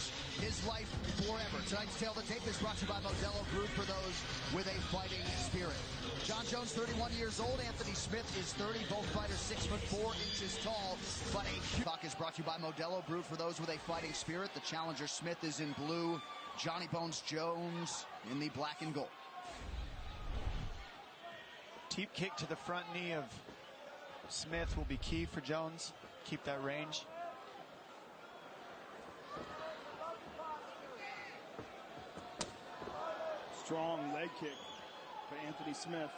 change his life forever. Tonight's Tale of the Tape is brought to you by Modelo Group for those with a fighting spirit. John Jones, 31 years old. Anthony Smith is 30. Both fighters 6'4" tall. But a talk is brought to you by Modelo Brew for those with a fighting spirit. The challenger Smith is in blue. Johnny Bones Jones in the black and gold. Deep kick to the front knee of Smith will be key for Jones. Keep that range. Strong leg kick for Anthony Smith.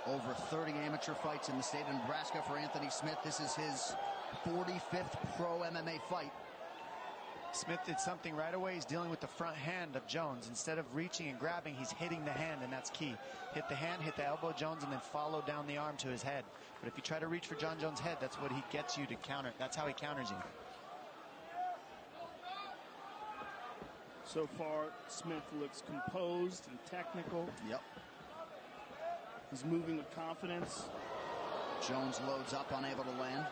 Over 30 amateur fights in the state of Nebraska for Anthony Smith. This is his 45th pro MMA fight. Smith did something right away. He's dealing with the front hand of Jones. Instead of reaching and grabbing, he's hitting the hand, and that's key. Hit the hand, hit the elbow, Jones, and then follow down the arm to his head. But if you try to reach for John Jones' head, that's what he gets you to counter. That's how he counters you. So far, Smith looks composed and technical. Yep. He's moving with confidence. Jones loads up, unable to land.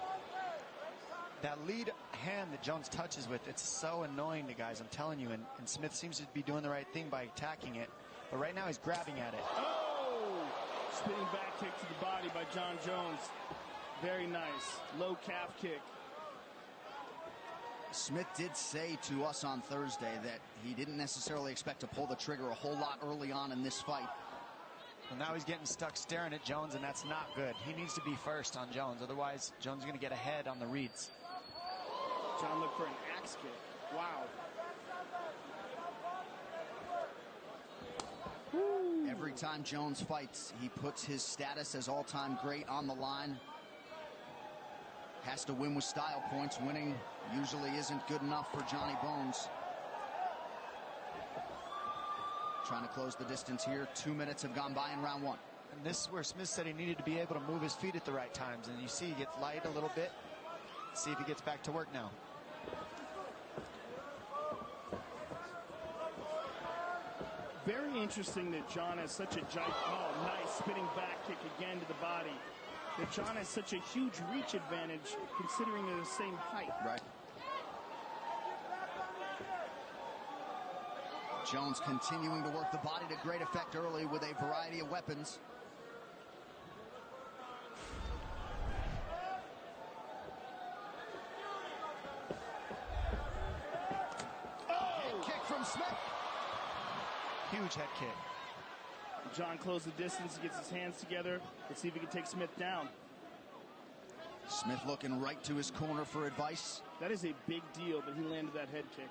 That lead hand that Jones touches with, it's so annoying to guys, I'm telling you. And Smith seems to be doing the right thing by attacking it. But right now he's grabbing at it. Oh! Spinning back kick to the body by John Jones. Very nice. Low calf kick. Smith did say to us on Thursday that he didn't necessarily expect to pull the trigger a whole lot early on in this fight. Well, now he's getting stuck staring at Jones, and that's not good. He needs to be first on Jones. Otherwise, Jones is going to get ahead on the reads. John looked for an axe kick. Wow. Woo. Every time Jones fights, he puts his status as all-time great on the line. Has to win with style points. Winning usually isn't good enough for Johnny Bones. Trying to close the distance here. 2 minutes have gone by in round one. And this is where Smith said he needed to be able to move his feet at the right times. And you see he gets light a little bit. See if he gets back to work now. Very interesting that John has such a nice spinning back kick again to the body. That John has such a huge reach advantage considering they're the same height. Right. Jones continuing to work the body to great effect early with a variety of weapons. Head kick from Smith. Huge head kick. John closed the distance, gets his hands together. Let's see if he can take Smith down. Smith looking right to his corner for advice. That is a big deal that he landed that head kick.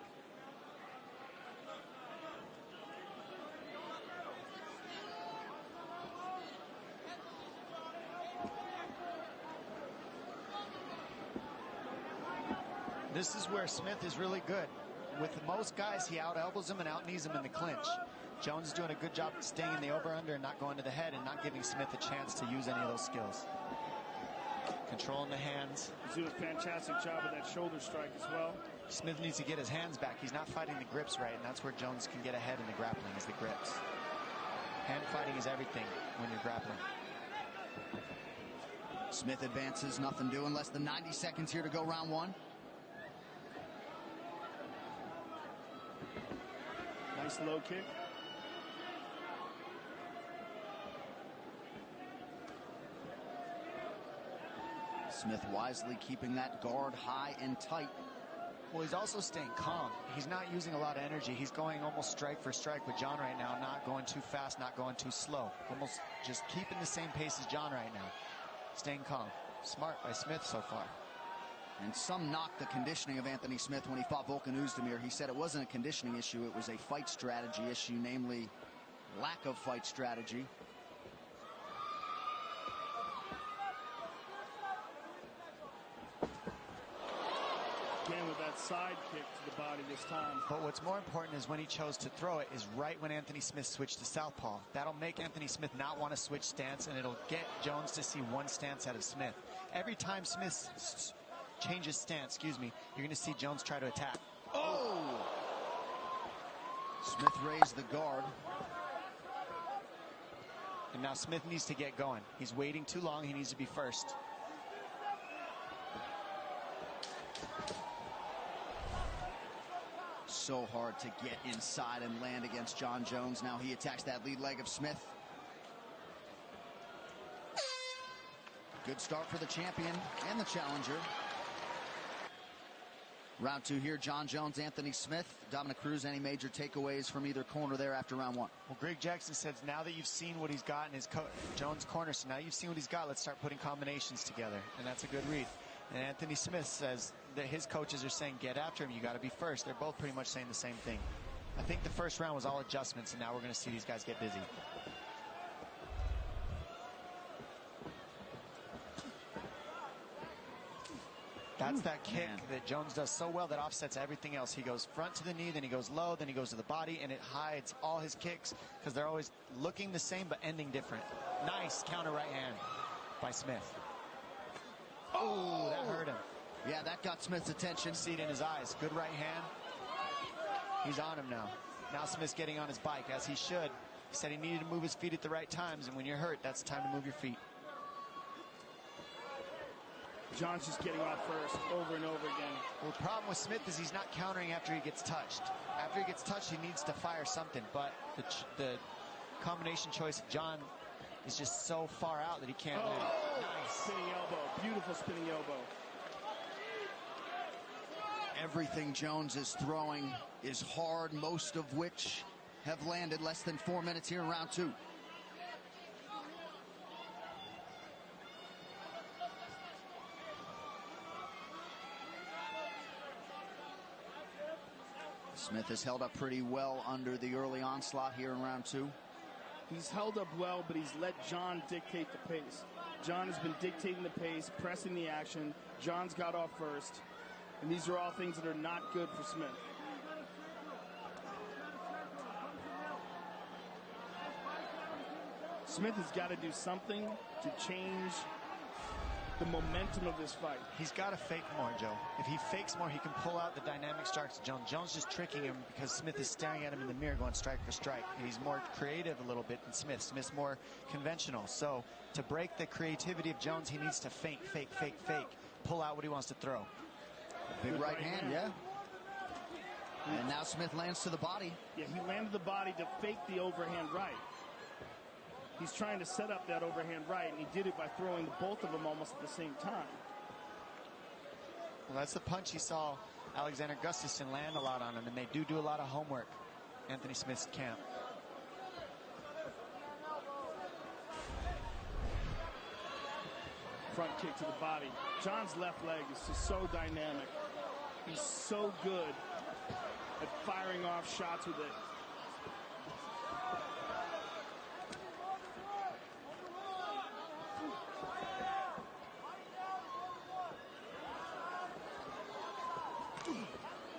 This is where Smith is really good. With most guys, he out-elbows him and out-knees him in the clinch. Jones is doing a good job staying in the over-under and not going to the head and not giving Smith a chance to use any of those skills. Controlling the hands. He's doing a fantastic job with that shoulder strike as well. Smith needs to get his hands back. He's not fighting the grips right, and that's where Jones can get ahead in the grappling, is the grips. Hand fighting is everything when you're grappling. Smith advances, nothing doing. Less than 90 seconds here to go round one. Nice low kick. Smith wisely keeping that guard high and tight. Well, he's also staying calm. He's not using a lot of energy. He's going almost strike for strike with John right now, not going too fast, not going too slow. Almost just keeping the same pace as John right now. Staying calm. Smart by Smith so far. And some knocked the conditioning of Anthony Smith when he fought Volkan Oezdemir. He said it wasn't a conditioning issue, it was a fight strategy issue, namely lack of fight strategy. Again with that side kick to the body this time. But what's more important is when he chose to throw it is right when Anthony Smith switched to southpaw. That'll make Anthony Smith not want to switch stance, and it'll get Jones to see one stance out of Smith. Every time Smith changes stance, you're going to see Jones try to attack. Oh! Smith raised the guard. And now Smith needs to get going. He's waiting too long. He needs to be first. so hard to get inside and land against Jon Jones. Now he attacks that lead leg of Smith. Good start for the champion and the challenger. Round 2 here, Jon Jones, Anthony Smith. Dominic Cruz, any major takeaways from either corner there after round 1? Well, Greg Jackson says now that you've seen what he's got in his Jones' corner, so now you've seen what he's got, let's start putting combinations together. And that's a good read. And Anthony Smith says that his coaches are saying, get after him, you got to be first. They're both pretty much saying the same thing. I think the first round was all adjustments, and now we're going to see these guys get busy. That's that kick that Jones does so well that offsets everything else. He goes front to the knee, then he goes low, then he goes to the body, and it hides all his kicks because they're always looking the same but ending different. Nice counter right hand by Smith. Oh, that hurt him. Yeah, that got Smith's attention. See it in his eyes. Good right hand. He's on him now. Now Smith's getting on his bike, as he should. He said he needed to move his feet at the right times, and when you're hurt, that's the time to move your feet. John's just getting off first over and over again. Well, the problem with Smith is he's not countering after he gets touched. After he gets touched, he needs to fire something, but the combination choice of John is just so far out that he can't win. Nice. Spinning elbow. Beautiful spinning elbow. Everything Jones is throwing is hard, most of which have landed. Less than 4 minutes here in round 2. Smith has held up pretty well under the early onslaught here in round 2. He's held up well, but he's let John dictate the pace. John has been dictating the pace, pressing the action. John's got off first. And these are all things that are not good for Smith. Smith has got to do something to change the momentum of this fight. He's got to fake more, Joe. If he fakes more, he can pull out the dynamic strikes of Jones. Jones just tricking him because Smith is staring at him in the mirror going strike for strike. And he's more creative a little bit than Smith. Smith's more conventional. So to break the creativity of Jones, he needs to fake, pull out what he wants to throw. Big right hand, yeah. And now Smith lands to the body. Yeah, he landed the body to fake the overhand right. He's trying to set up that overhand right, and he did it by throwing both of them almost at the same time. Well, that's the punch he saw Alexander Gustafsson land a lot on him, and they do a lot of homework, Anthony Smith's camp. Front kick to the body. John's left leg is just so dynamic. He's so good at firing off shots with it.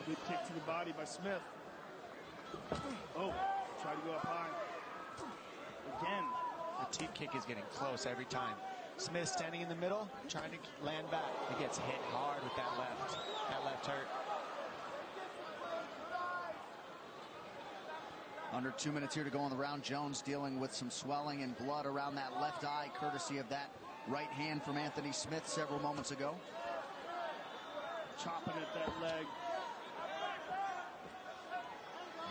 Good kick to the body by Smith. Oh, tried to go up high. Again. The teep kick is getting close every time. Smith standing in the middle, trying to land back. He gets hit hard with that left. That left hurt. Under 2 minutes here to go on the round. Jones dealing with some swelling and blood around that left eye, courtesy of that right hand from Anthony Smith several moments ago. Chopping at that leg.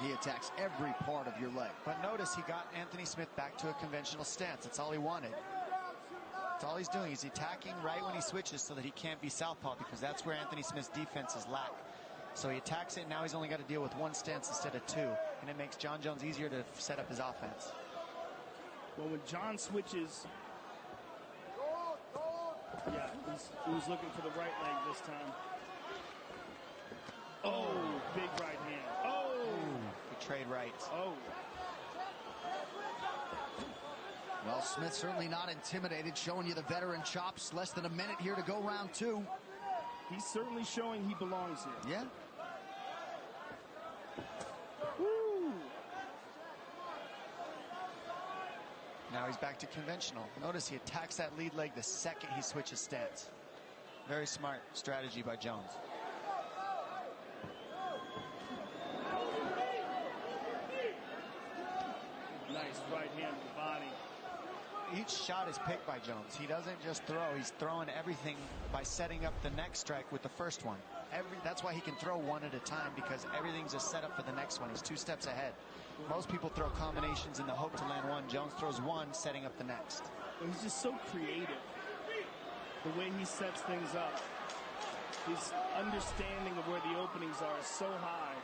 He attacks every part of your leg. But notice he got Anthony Smith back to a conventional stance. That's all he wanted. That's all he's doing. He's attacking right when he switches so that he can't be southpaw, because that's where Anthony Smith's defenses lack. So he attacks it. Now he's only got to deal with one stance instead of two, and it makes Jon Jones easier to set up his offense. Well, when John switches, yeah, he was looking for the right leg this time. Oh, big right hand. Oh! Good trade rights. Oh. Well, Smith certainly not intimidated, showing you the veteran chops. Less than a minute here to go round 2. He's certainly showing he belongs here. Yeah. Woo! Now he's back to conventional. Notice he attacks that lead leg the second he switches stance. Very smart strategy by Jones. Nice right hand to the body. each shot is picked by Jones. He doesn't just throw. He's throwing everything by setting up the next strike with the first one. That's why he can throw one at a time, because everything's a setup for the next one. He's 2 steps ahead. Most people throw combinations in the hope to land one. Jones throws one, setting up the next. He's just so creative. The way he sets things up. His understanding of where the openings are is so high.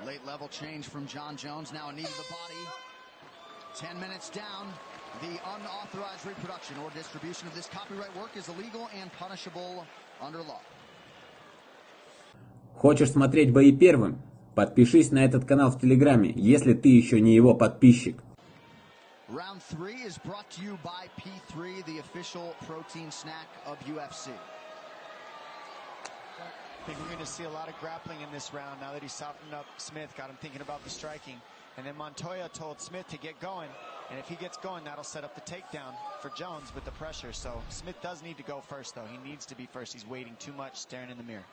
Late level change from Jon Jones. Now a knee to the body. 10 minutes down. The unauthorized reproduction or distribution of this copyright work is illegal and punishable under law. Хочешь смотреть бои первым? Подпишись на этот канал в Телеграме, если ты еще не его подписчик. Round 3 is brought to you by P3, the official protein snack of UFC. I think we're going to see a lot of grappling in this round now that he softened up Smith, got him thinking about the striking. And then Montoya told Smith to get going. And if he gets going, that'll set up the takedown for Jones with the pressure. So Smith does need to go first, though. He needs to be first. He's waiting too much, staring in the mirror.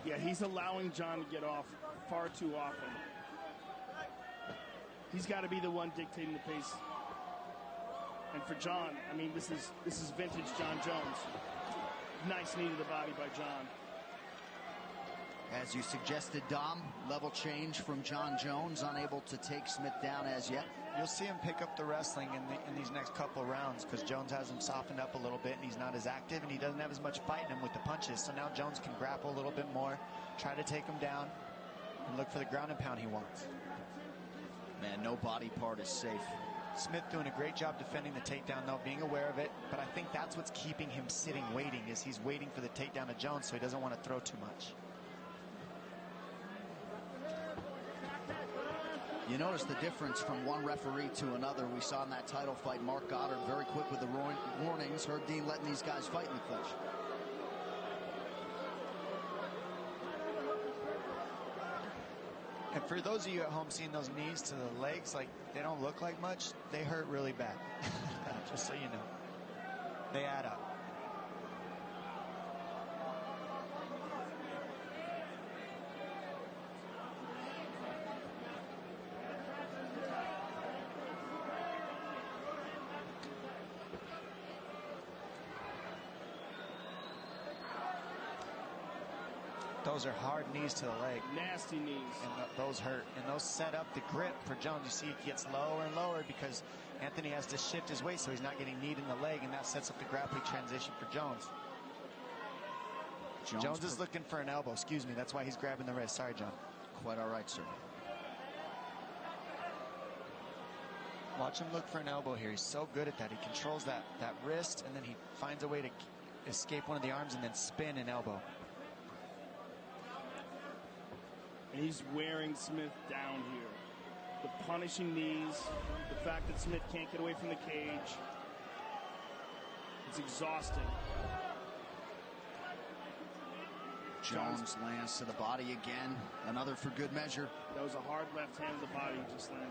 Yeah, he's allowing Jon to get off far too often. He's got to be the one dictating the pace. And for Jon, I mean, this is vintage Jon Jones. Nice knee to the body by Jon. As you suggested, Dom, level change from Jon Jones, unable to take Smith down as yet. You'll see him pick up the wrestling in these next couple rounds, because Jones has him softened up a little bit and he's not as active and he doesn't have as much bite in him with the punches. So now Jones can grapple a little bit more, try to take him down and look for the ground and pound he wants. Man, no body part is safe. Smith doing a great job defending the takedown, though, being aware of it. But I think that's what's keeping him sitting, waiting, is he's waiting for the takedown of Jones, so he doesn't want to throw too much. You notice the difference from one referee to another. We saw in that title fight, Mark Goddard very quick with the warnings. Herb Dean letting these guys fight in the clinch. And for those of you at home seeing those knees to the legs, like, they don't look like much. They hurt really bad. Just so you know. They add up. Those are hard knees to the leg. Nasty knees. And those hurt. And those set up the grip for Jones. You see it gets lower and lower because Anthony has to shift his weight so he's not getting kneed in the leg, and that sets up the grappling transition for Jones. Jones is looking for an elbow. Excuse me. That's why he's grabbing the wrist. Sorry, John. Quite all right, sir. Watch him look for an elbow here. He's so good at that. He controls that wrist, and then he finds a way to escape one of the arms and then spin an elbow. And he's wearing Smith down here. The punishing knees, the fact that Smith can't get away from the cage. It's exhausting. Jones lands to the body again. Another for good measure. That was a hard left hand to the body he just landed.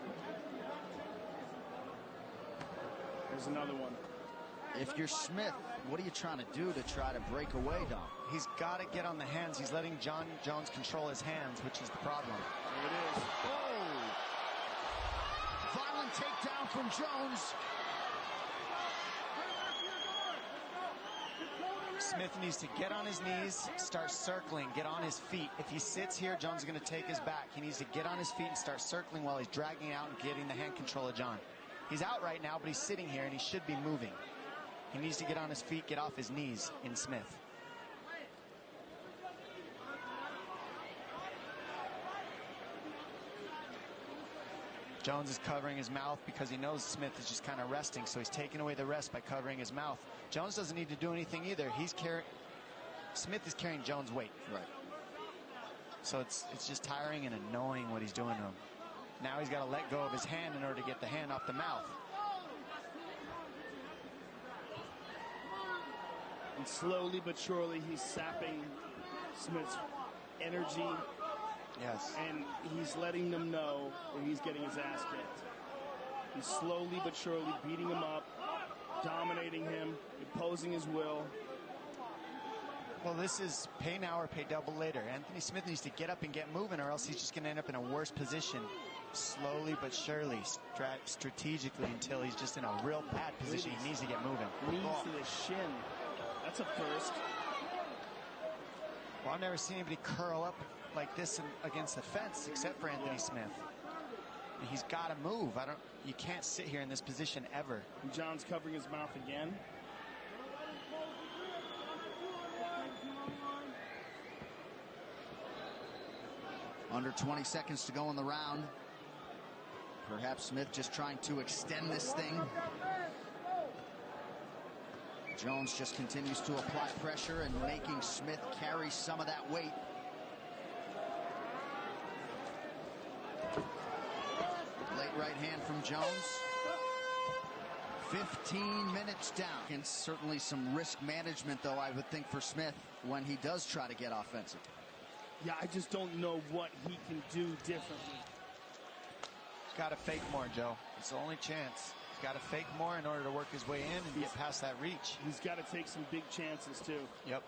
There's another one. If you're Smith, what are you trying to do to try to break away, Dom? He's got to get on the hands. He's letting Jon Jones control his hands, which is the problem. There it is. Oh! Violent takedown from Jones. Smith needs to get on his knees, start circling, get on his feet. If he sits here, Jones is going to take his back. He needs to get on his feet and start circling while he's dragging out and getting the hand control of Jon. He's out right now, but he's sitting here and he should be moving. He needs to get on his feet, get off his knees in Smith. Jones is covering his mouth because he knows Smith is just kind of resting, so he's taking away the rest by covering his mouth. Jones doesn't need to do anything either. Smith is carrying Jones' weight. Right. So it's just tiring and annoying what he's doing to him. Now he's got to let go of his hand in order to get the hand off the mouth. And slowly but surely he's sapping Smith's energy. Yes. And he's letting them know that he's getting his ass kicked. He's slowly but surely beating him up, dominating him, imposing his will. Well, this is pay now or pay double later. Anthony Smith needs to get up and get moving, or else he's just going to end up in a worse position. Slowly but surely, strategically, until he's just in a real bad position. He needs to get moving. Knees to the shin. That's a first. Well, I've never seen anybody curl up like this against the fence, except for Anthony Smith. And he's got to move. You can't sit here in this position ever. And John's covering his mouth again. Under 20 seconds to go in the round. Perhaps Smith just trying to extend this thing. Jones just continues to apply pressure and making Smith carry some of that weight. Late right hand from Jones. 15 minutes down. And certainly some risk management, though, I would think, for Smith when he does try to get offensive. Yeah, I just don't know what he can do differently. He's got to fake more, Joe. It's the only chance. He's got to fake more in order to work his way in and get past that reach. He's got to take some big chances, too. Yep.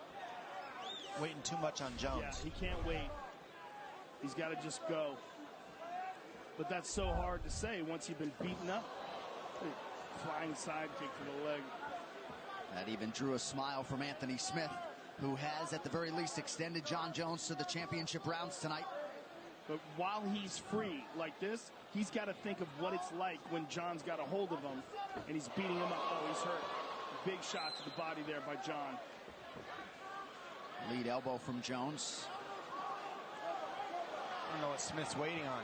Waiting too much on Jones. Yeah, he can't wait. He's got to just go. But that's so hard to say once you've been beaten up. Flying side kick to the leg. That even drew a smile from Anthony Smith, who has, at the very least, extended Jon Jones to the championship rounds tonight. But while he's free like this, he's got to think of what it's like when Jon's got a hold of him and he's beating him up. Oh, he's hurt. Big shot to the body there by Jon. Lead elbow from Jones. I don't know what Smith's waiting on.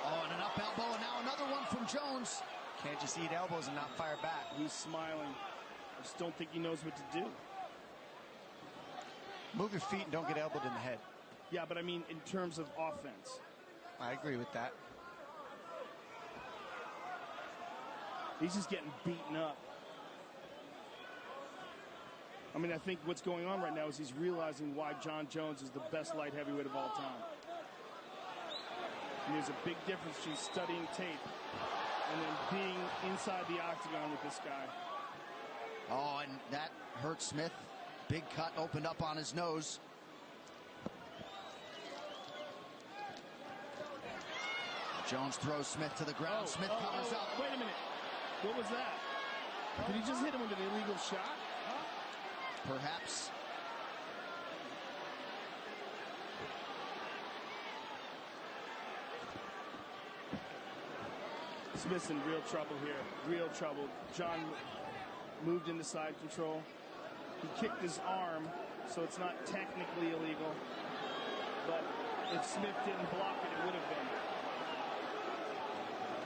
Oh, and an up elbow, and now another one from Jones. Can't just eat elbows and not fire back. He's smiling. I just don't think he knows what to do. Move your feet and don't get elbowed in the head. Yeah, but I mean in terms of offense. I agree with that. He's just getting beaten up. I mean, I think what's going on right now is he's realizing why Jon Jones is the best light heavyweight of all time. And there's a big difference between studying tape and then being inside the octagon with this guy. Oh, and that hurt Smith. Big cut opened up on his nose. Jones throws Smith to the ground. Smith covers up. Wait a minute. What was that? Did he just hit him with an illegal shot? Perhaps. Smith's in real trouble here. Real trouble. Jon moved into side control. He kicked his arm, so it's not technically illegal. But if Smith didn't block it, it would have been.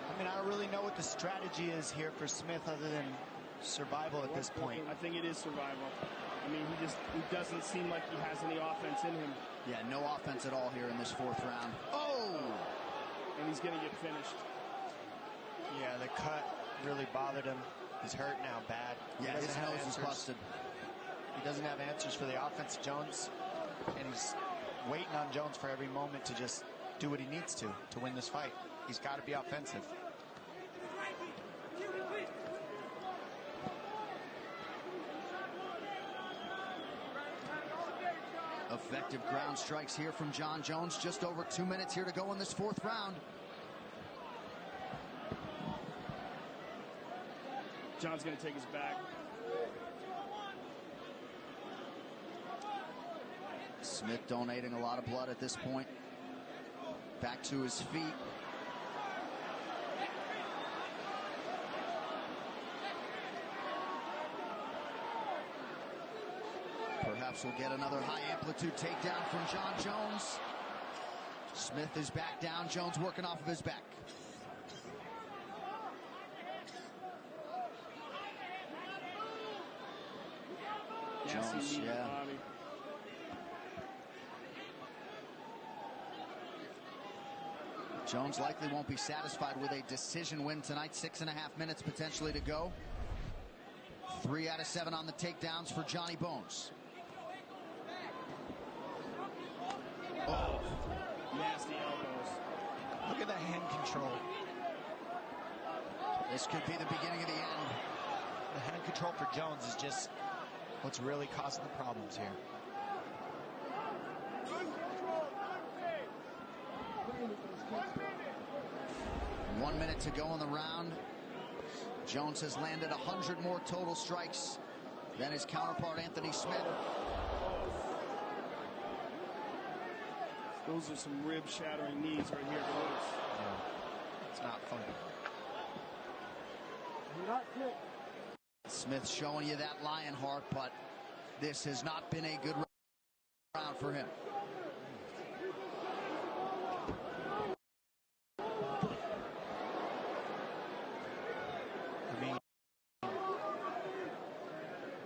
I mean, I don't really know what the strategy is here for Smith other than survival at this point. I think it is survival. I mean, he doesn't seem like he has any offense in him. Yeah, no offense at all here in this fourth round. Oh! And he's going to get finished. Yeah, the cut really bothered him. He's hurt now bad. Yeah, his nose is busted. He doesn't have answers for the offense, Jones. And he's waiting on Jones for every moment to just do what he needs to win this fight. He's got to be offensive. Effective ground strikes here from Jon Jones. Just over 2 minutes here to go in this fourth round. Jon's going to take his back. Smith donating a lot of blood at this point. Back to his feet. Perhaps we'll get another high amplitude takedown from Jon Jones. Smith is back down. Jones working off of his back. Jones, yeah. Jones likely won't be satisfied with a decision win tonight. 6.5 minutes potentially to go. 3 out of 7 on the takedowns for Johnny Bones. Oh, nasty elbows. Look at that hand control. This could be the beginning of the end. The hand control for Jones is just what's really causing the problems here. 1 minute to go in the round. Jones has landed 100 more total strikes than his counterpart, Anthony Smith. Those are some rib-shattering knees right here. Yeah. It's not fun. Smith showing you that lion heart, but this has not been a good round for him.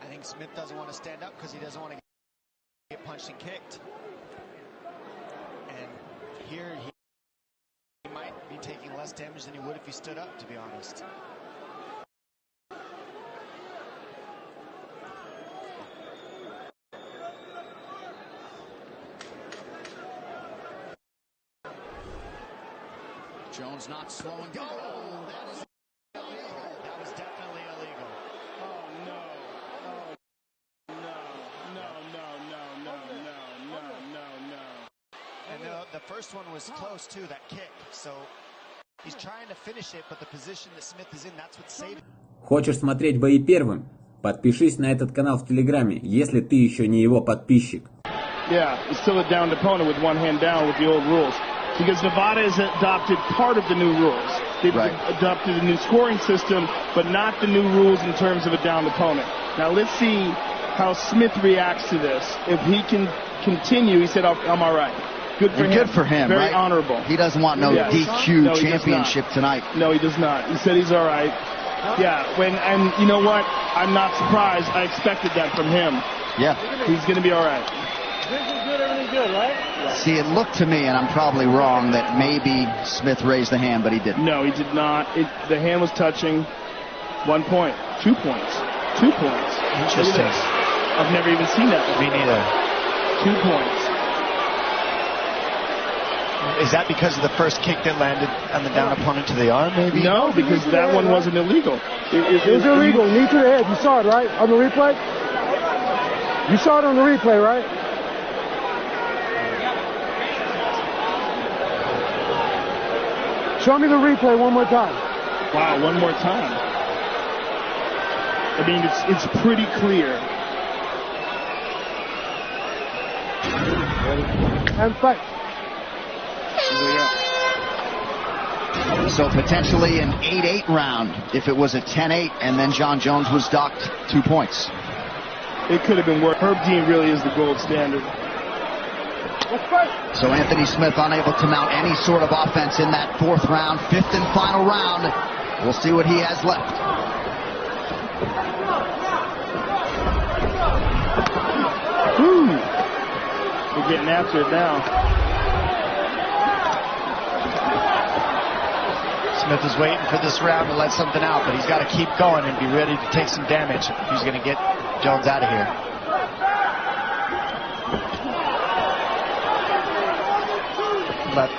I think Smith doesn't want to stand up because he doesn't want to get punched and kicked. And here he might be taking less damage than he would if he stood up, to be honest. Jones not slowing down. Oh, that is illegal. That was definitely illegal. Oh, no. Oh, no. And the first one was close, too, that kick. So he's trying to finish it, but the position that Smith is in, that's what saved him. Хочешь смотреть бои первым? Подпишись на этот канал в Телеграме, если ты еще не его подписчик. Yeah, he's still a downed opponent with one hand down with the old rules. Because Nevada has adopted part of the new rules. They've adopted a new scoring system, but not the new rules in terms of a downed opponent. Now let's see how Smith reacts to this. If he can continue, he said, I'm all right. Good for him. Good for him, Very right? honorable. He doesn't want no DQ championship tonight. No, he does not. He said he's all right. Yeah, and you know what? I'm not surprised. I expected that from him. Yeah. He's going to be all right. Everything good, right? See, it looked to me, and I'm probably wrong, that maybe Smith raised the hand, but he didn't. No, he did not. The hand was touching. 1 point. 2 points. 2 points. Interesting. I've never even seen that before. Me neither. 2 points. Is that because of the first kick that landed on the down opponent to the arm, maybe? No, because that one wasn't illegal. It was illegal. Knee to the head. You saw it, right? On the replay? You saw it on the replay, right? Show me the replay one more time. Wow, one more time. I mean, it's pretty clear. And fight. So potentially an 8-8 round if it was a 10-8 and then Jon Jones was docked 2 points. It could have been worse. Herb Dean really is the gold standard. So Anthony Smith unable to mount any sort of offense in that 4th round, 5th and final round. We'll see what he has left. Woo! We're getting after it now. Smith is waiting for this round to let something out, but he's got to keep going and be ready to take some damage if he's going to get Jones out of here. Left.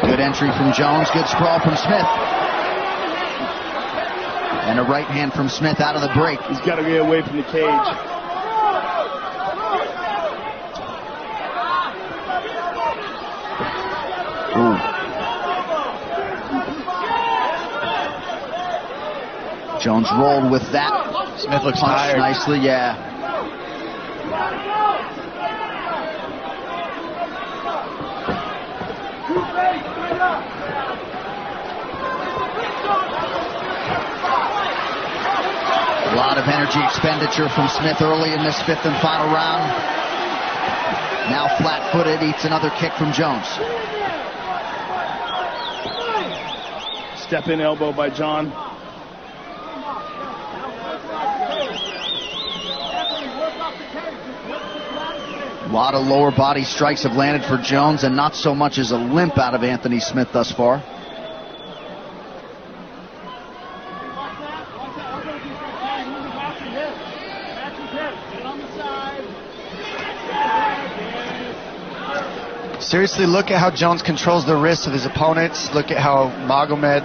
Good entry from Jones, good sprawl from Smith. And a right hand from Smith out of the break. He's got to get away from the cage. Ooh. Jones rolled with that. Smith looks punch tired. Nicely, yeah. A lot of energy expenditure from Smith early in this 5th and final round. Now flat-footed, eats another kick from Jones. Step-in elbow by John. A lot of lower body strikes have landed for Jones, and not so much as a limp out of Anthony Smith thus far. Seriously, look at how Jones controls the wrists of his opponents. Look at how Magomed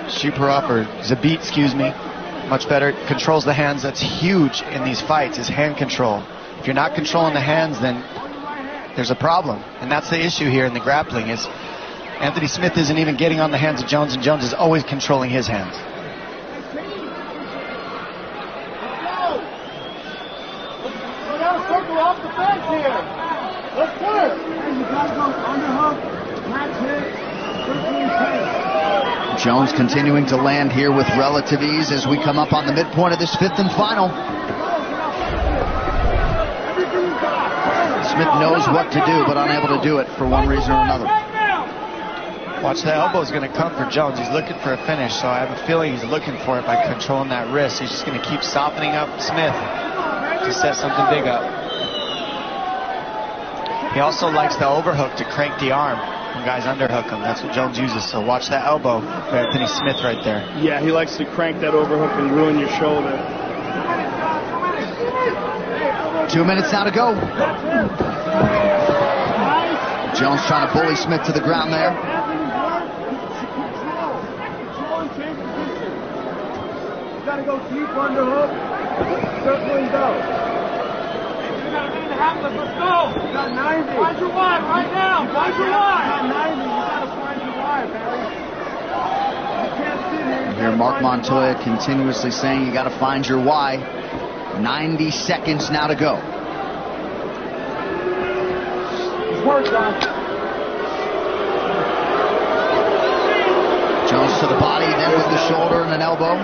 Shiparov, or Zabit, excuse me, much better, controls the hands. That's huge in these fights, his hand control. If you're not controlling the hands, then there's a problem. And that's the issue here in the grappling is Anthony Smith isn't even getting on the hands of Jones, and Jones is always controlling his hands. Circle off the fence here. Let's work. And you got to go underhook, latch hit. Jones continuing to land here with relative ease as we come up on the midpoint of this fifth and final. Smith knows what to do, but unable to do it for one reason or another. Watch, the elbow is going to come for Jones. He's looking for a finish, so I have a feeling he's looking for it by controlling that wrist. He's just going to keep softening up Smith to set something big up. He also likes the overhook to crank the arm when guys underhook him. That's what Jones uses, so watch that elbow for Anthony Smith right there. Yeah, he likes to crank that overhook and ruin your shoulder. 2 minutes now to go. Jones trying to bully Smith to the ground there. You got to go deep underhook. Circle and go. You got a minute and a half, let's go. You got 90. Find your why right now. Find your why. You got 90. You got to find your why, Barry. You can't sit here. You hear Mark Montoya continuously saying you got to find your why. 90 seconds now to go. Work, John. Jones to the body, then with the shoulder and an elbow.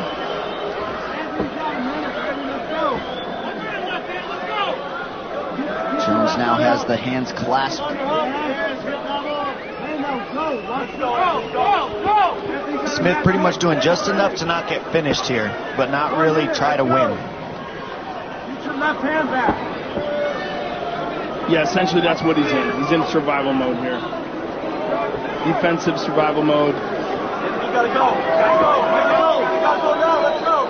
Jones now has the hands clasped. Smith pretty much doing just enough to not get finished here, but not really try to win. Get your left hand back. Yeah, essentially that's what he's in. He's in survival mode here. Defensive survival mode. You gotta go. You gotta go. You gotta go now. Let's go.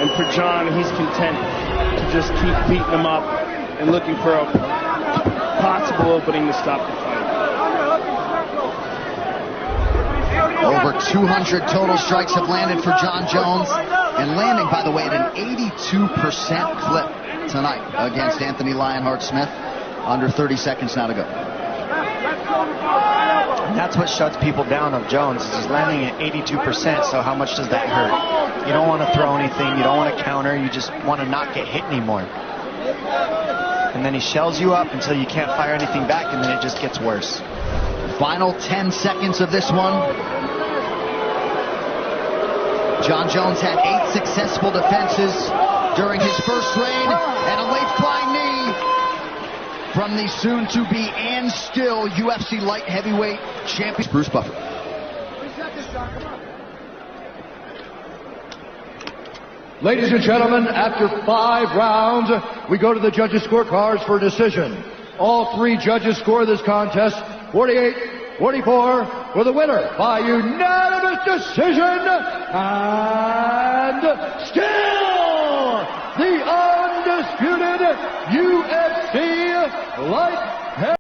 And for John, he's content to just keep beating him up and looking for a possible opening to stop the fight. Over 200 total strikes have landed for John Jones, and landing, by the way, at an 82% clip tonight against Anthony Lionheart Smith. Under 30 seconds now to go. And that's what shuts people down of Jones. He's landing at 82%, so how much does that hurt? You don't want to throw anything. You don't want to counter. You just want to not get hit anymore. And then he shells you up until you can't fire anything back, and then it just gets worse. Final 10 seconds of this one. John Jones had 8 successful defenses during his first reign, and a late flying knee from the soon-to-be and still UFC light heavyweight champion, Bruce Buffer. Ladies and gentlemen, after 5 rounds, we go to the judges' scorecards for decision. All 3 judges score this contest 48-44 for the winner by unanimous decision, and still the undisputed UFC light